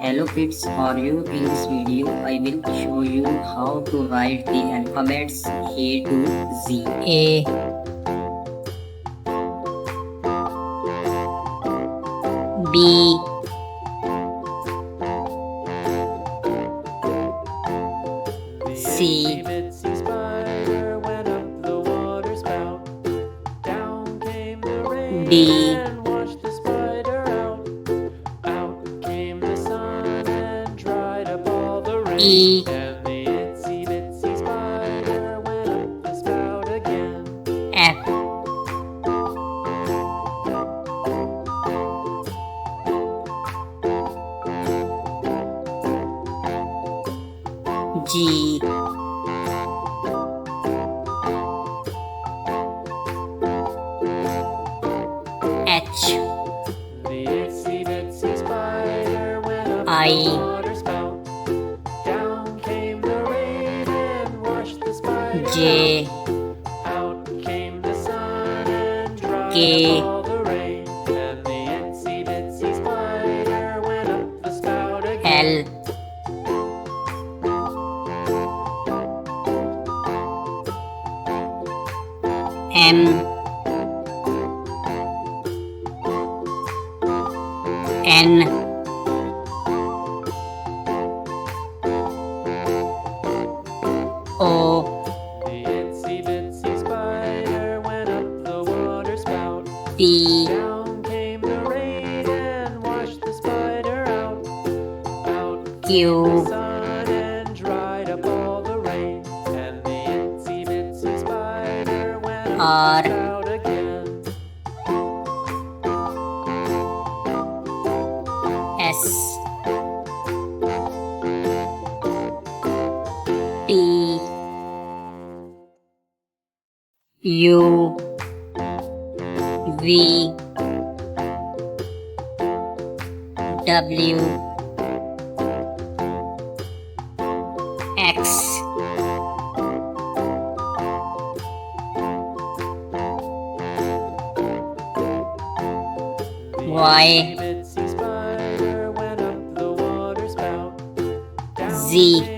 Hello kids, how are you? In this video, I will show you how to write the alphabets A to Z. A, B, C, D, E, F, G, H, I, J, K, L, M, N, O, P, Q, R, S, T, U, V, W, X, Y, Z.